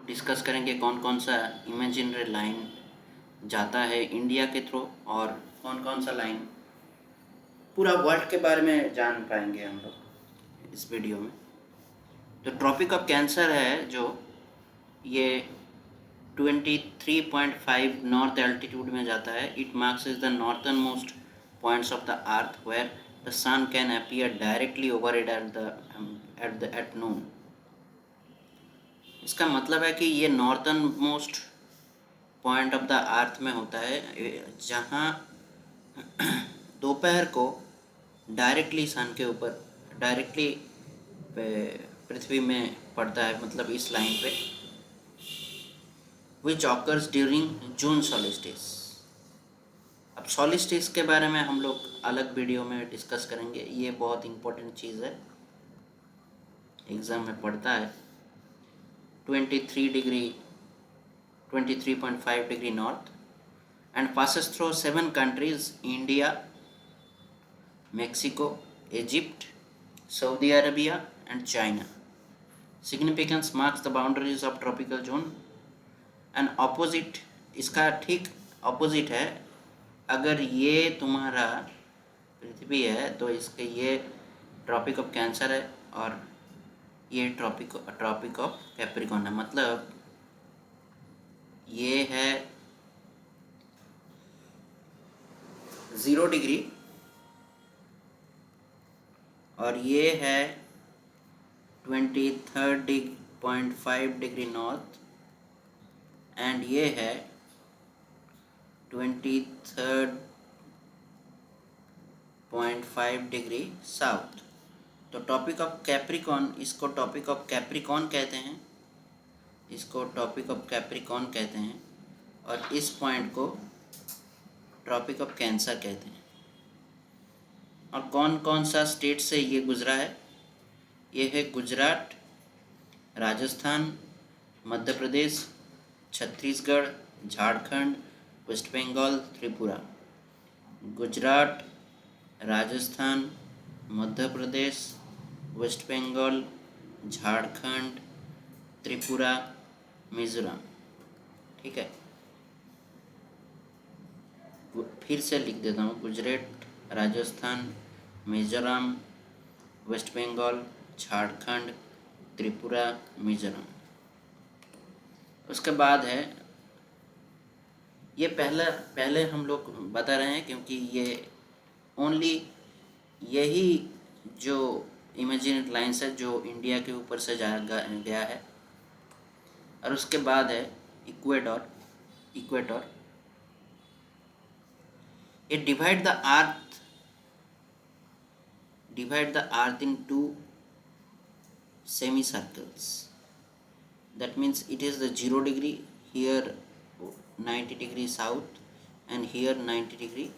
Discuss करेंगे कौन कौन सा इमेजिनरी लाइन जाता है इंडिया के थ्रू और कौन कौन सा लाइन पूरा वर्ल्ड के बारे में जान पाएंगे हम लोग इस वीडियो में। तो ट्रॉपिक ऑफ कैंसर है जो ये 23.5 नॉर्थ एल्टीट्यूड में जाता है। It marks is the northern most points of the earth where the sun can appear directly over it at noon. इसका मतलब है कि ये northern most point of the earth में होता है जहाँ दोपहर को डायरेक्टली सन के ऊपर डायरेक्टली पृथ्वी में पड़ता है, मतलब इस लाइन पे, which occurs during June solstice. अब सॉलिस्टिस के बारे में हम लोग अलग वीडियो में डिस्कस करेंगे। ये बहुत इम्पोर्टेंट चीज़ है, एग्ज़ाम में पढ़ता है। 23.5 degree north and passes through 7 countries: India, Mexico, Egypt, Saudi Arabia and China. Significance marks the boundaries of tropical zone and opposite, इसका ठीक ऑपोजिट है। अगर ये तुम्हारा पृथ्वी है तो इसके ये ट्रॉपिक ऑफ कैंसर है और ये ट्रॉपिक ऑफ कैप्रिकॉर्न है। मतलब ये है 0 डिग्री और ये है 23.5 डिग्री नॉर्थ एंड ये है 23.5 डिग्री साउथ। तो टॉपिक ऑफ कैप्रिकॉर्न, इसको टॉपिक ऑफ कैप्रिकॉर्न कहते हैं, इसको टॉपिक ऑफ कैप्रिकॉर्न कहते हैं और इस पॉइंट को ट्रॉपिक ऑफ कैंसर कहते हैं। और कौन कौन सा स्टेट से ये गुजरा है? ये है गुजरात, राजस्थान, मध्य प्रदेश, छत्तीसगढ़, झारखंड, वेस्ट बंगाल, त्रिपुरा। गुजरात, राजस्थान, मध्य प्रदेश, वेस्ट बंगाल, झारखंड, त्रिपुरा, मिजोरम। ठीक है, फिर से लिख देता हूँ। गुजरात, राजस्थान, मिजोरम, वेस्ट बंगाल, झारखंड, त्रिपुरा, मिजोरम। उसके बाद है ये पहले हम लोग बता रहे हैं क्योंकि ये ओनली यही जो इमेजिनरी लाइन्स है जो इंडिया के ऊपर से गया है। और उसके बाद है equator. It divide the earth in two semicircles. That means it is the 0 degree, here 90 degree south and here 90 degree,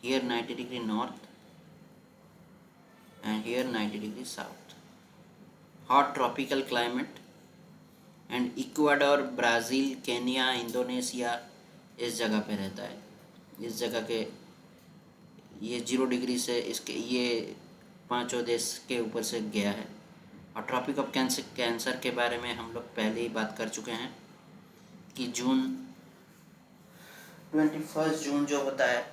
here 90 degree north and here 90 degree south. Hot tropical climate and Ecuador, Brazil, Kenya, Indonesia इस जगह पे रहता है। इस जगह के ये 0 degree से इसके ये पांचों देश के ऊपर से गया है। और ट्रॉपिक ऑफ कैंसर के बारे में हम लोग पहले ही बात कर चुके हैं कि 21 जून जो होता है,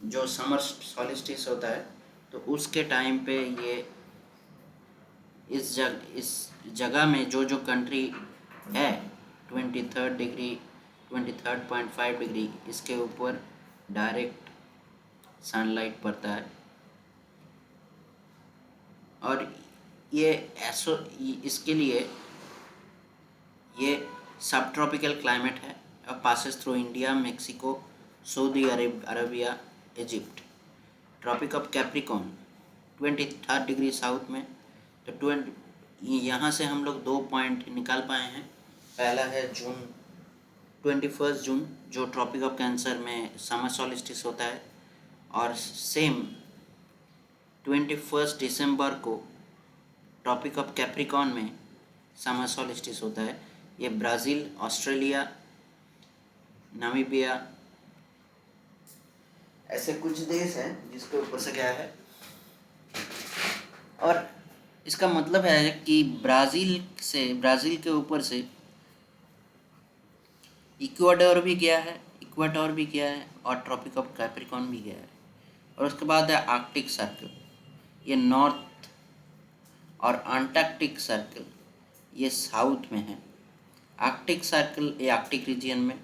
जो समर सॉलिस्टिस होता है, तो उसके टाइम पे ये इस जगह में जो कंट्री है 23.5 डिग्री, इसके ऊपर डायरेक्ट सनलाइट पड़ता है। और ये इसके लिए ये सब ट्रॉपिकल क्लाइमेट है और passes through India, Mexico, Saudi Arabia, Egypt. Tropic of Capricorn 23 degree south में। तो यहाँ से हम लोग 2 पॉइंट निकाल पाए हैं। पहला है 21 जून जो ट्रॉपिक ऑफ कैंसर में समर सॉलिस्टिस होता है, और सेम 21 दिसंबर को ट्रॉपिक ऑफ कैप्रिकॉर्न में समर सॉलिस्टिस होता है। ये ब्राज़ील, ऑस्ट्रेलिया, नामीबिया ऐसे कुछ देश हैं जिसके ऊपर से गया है। और इसका मतलब है कि ब्राज़ील के ऊपर से इक्वाडोर भी गया है, और ट्रॉपिक ऑफ कैप्रिकॉर्न भी गया है। और उसके बाद है आर्कटिक सर्कल, ये नॉर्थ, और अंटार्कटिक सर्कल ये साउथ में है। आर्कटिक सर्कल ये आर्कटिक रीजन में,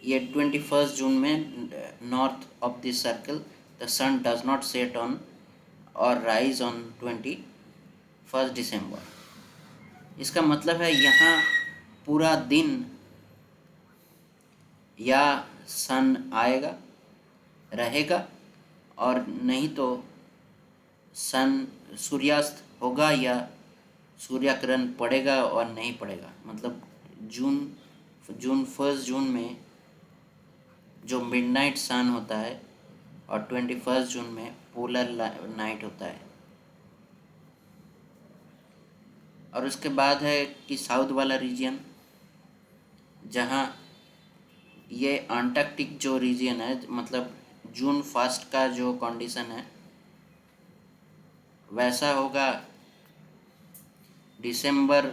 ये 21 जून में north of this circle the sun does not set on और राइज ऑन 21 दिसंबर। इसका मतलब है यहाँ पूरा दिन या सन आएगा रहेगा, और नहीं तो सन सूर्यास्त होगा या सूर्यकिरण पड़ेगा और नहीं पड़ेगा। मतलब फर्स्ट जून में जो मिडनाइट सन होता है और 21 जून में पोलर नाइट होता है। और उसके बाद है कि साउथ वाला रीजन, जहाँ ये अंटार्कटिक जो रीजन है, मतलब जून 1 का जो कंडीशन है वैसा होगा दिसंबर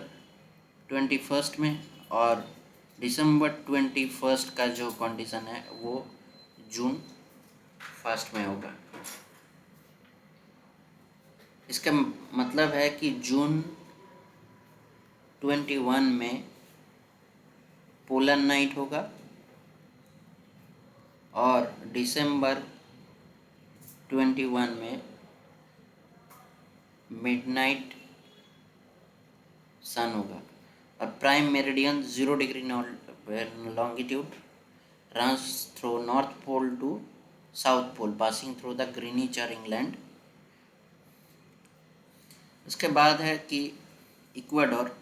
21 में, और दिसंबर 21 का जो कंडीशन है वो जून 1 में होगा। इसका मतलब है कि जून 21 में पोलर नाइट होगा और दिसंबर 21 में मिडनाइट सन होगा। और prime meridian 0 degree longitude runs through North Pole to South Pole passing through the Greenwich or England। उसके बाद है कि Ecuador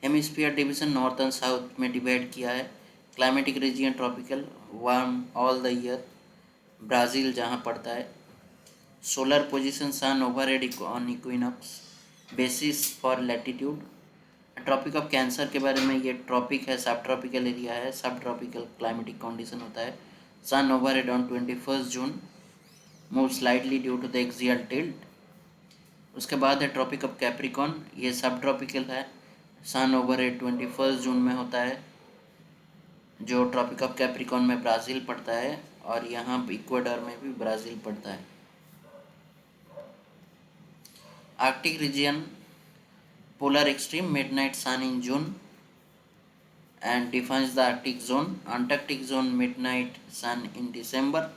hemisphere division north and south में डिवाइड किया है। Climatic region tropical, warm all the year. Brazil जहाँ पड़ता है। Solar position sun overhead on equinox, basis for latitude. Tropic of cancer के बारे में, ये ट्रॉपिक है, सब ट्रॉपिकल एरिया है, सब ट्रॉपिकल क्लाइमेटिक कंडीशन होता है। Sun overhead on 21 June, move slightly due to the axial tilt. उसके बाद है ट्रॉपिक ऑफ कैप्रिकॉर्न, ये सब ट्रॉपिकल है, सन ओवरहेड 21 जून में होता है, जो ट्रॉपिक ऑफ कैप्रिकॉर्न में ब्राज़ील पड़ता है, और यहाँ इक्वाडोर में भी ब्राज़ील पड़ता है। Arctic region polar extreme midnight sun in June and defines the Arctic zone. Antarctic zone midnight sun in December।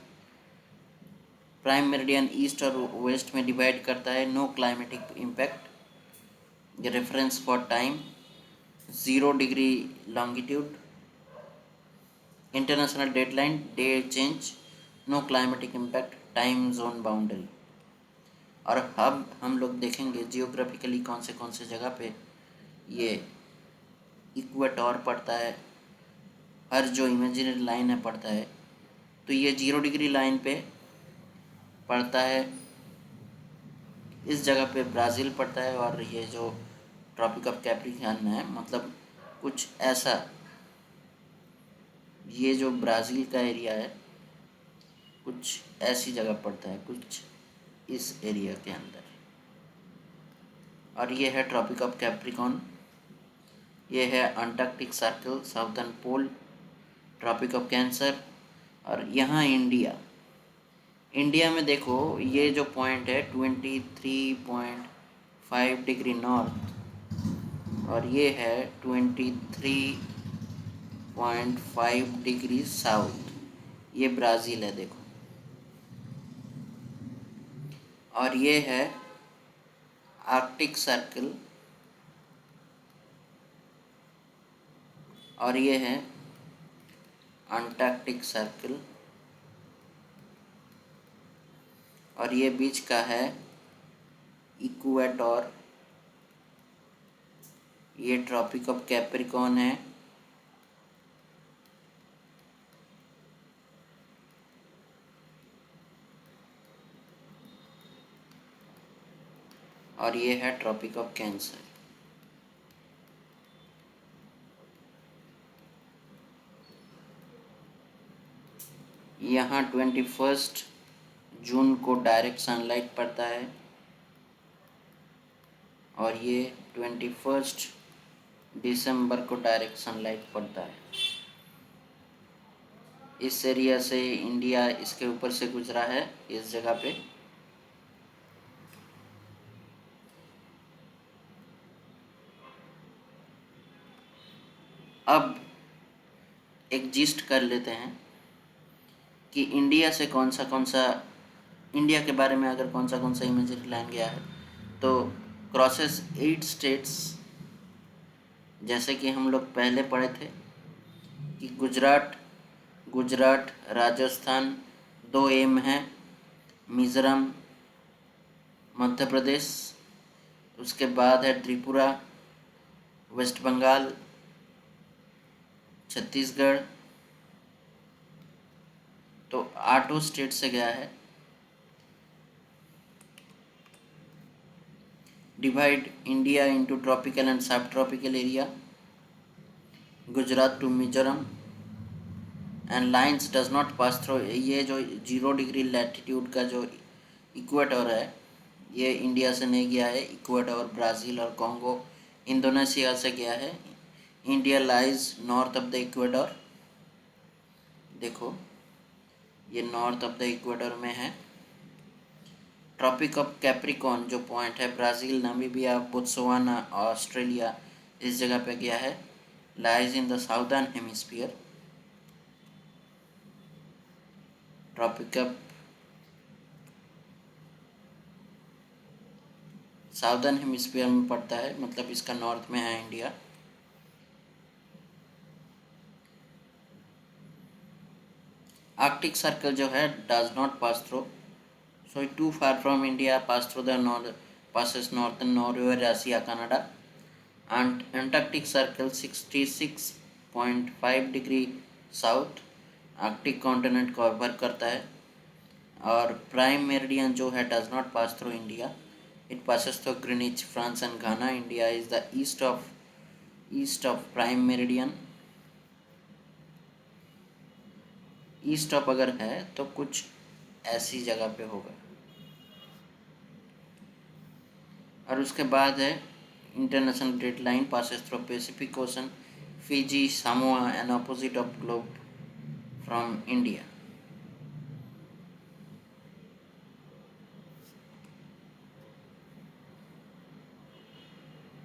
Prime meridian east और वेस्ट में डिवाइड करता है। No climatic impact. Reference for time 0 degree longitude. International date line day change. No climatic impact. Time zone boundary. और अब हम लोग देखेंगे geographically कौन से जगह पे ये इक्वेटर पड़ता है, हर जो इमेजिनरी लाइन है पड़ता है। तो ये 0 डिग्री लाइन पे पड़ता है, इस जगह पे ब्राज़ील पड़ता है। और ये जो ट्रॉपिक ऑफ कैप्रिकॉर्न है, मतलब कुछ ऐसा, ये जो ब्राज़ील का एरिया है कुछ ऐसी जगह पड़ता है, कुछ इस एरिया के अंदर। और ये है ट्रॉपिक ऑफ कैप्रिकॉर्न, ये है Antarctic circle, southern pole, tropic of cancer. और यहाँ इंडिया में देखो, ये जो पॉइंट है 23.5 डिग्री नॉर्थ, और ये है 23.5 डिग्री साउथ, ये ब्राज़ील है देखो। और ये है आर्कटिक सर्कल, और ये है अंटार्कटिक सर्कल, और ये बीच का है इक्वेटर, ये ट्रॉपिक ऑफ कैप्रिकॉर्न है, और ये है ट्रॉपिक ऑफ कैंसर। यहाँ 21 जून को डायरेक्ट सनलाइट पड़ता है, और ये 21 दिसंबर को डायरेक्ट सनलाइट पड़ता है। इस एरिया से इंडिया इसके ऊपर से गुजरा है इस जगह पे। अब एक जिस्ट कर लेते हैं कि इंडिया से कौन सा इंडिया के बारे में अगर कौन सा इमेजरी लाइन गया है तो क्रॉसेस 8 स्टेट्स, जैसे कि हम लोग पहले पढ़े थे कि गुजरात राजस्थान 2 एम है, मिज़ोरम मध्य प्रदेश, उसके बाद है त्रिपुरा, वेस्ट बंगाल, छत्तीसगढ़। तो 8 स्टेट से गया है। Divide India into tropical and sub tropical area, Gujarat to Mizoram and lines does not pass through. ये जो 0 डिग्री लैटिट्यूड का जो इक्वेटर है ये इंडिया से नहीं गया है। इक्वेटर ब्राज़ील और कॉन्गो इंडोनेशिया से गया है। India lies north of the equator. देखो ये नॉर्थ ऑफ द इक्वेटर में है। ट्रॉपिक ऑफ कैप्रिकॉर्न जो पॉइंट है ब्राज़ील, नामीबिया, बोत्सवाना, ऑस्ट्रेलिया, इस जगह पे गया है। Lies in the southern hemisphere. Tropic of southern hemisphere में पड़ता है, मतलब इसका नॉर्थ में है इंडिया। आर्कटिक सर्कल जो है does not pass through, so too far from India, pass through the passes northern Norway, Russia, Canada. And Antarctic Circle 66.5 degree south Arctic continent को कवर करता है। और प्राइम मेरिडियन जो है does not pass through India, it passes through Greenwich, France and Ghana. India is the east of prime meridian. East of अगर है तो कुछ ऐसी जगह पे होगा। और उसके बाद है international date line passes through Pacific ocean, Fiji, Samoa and opposite of globe from India.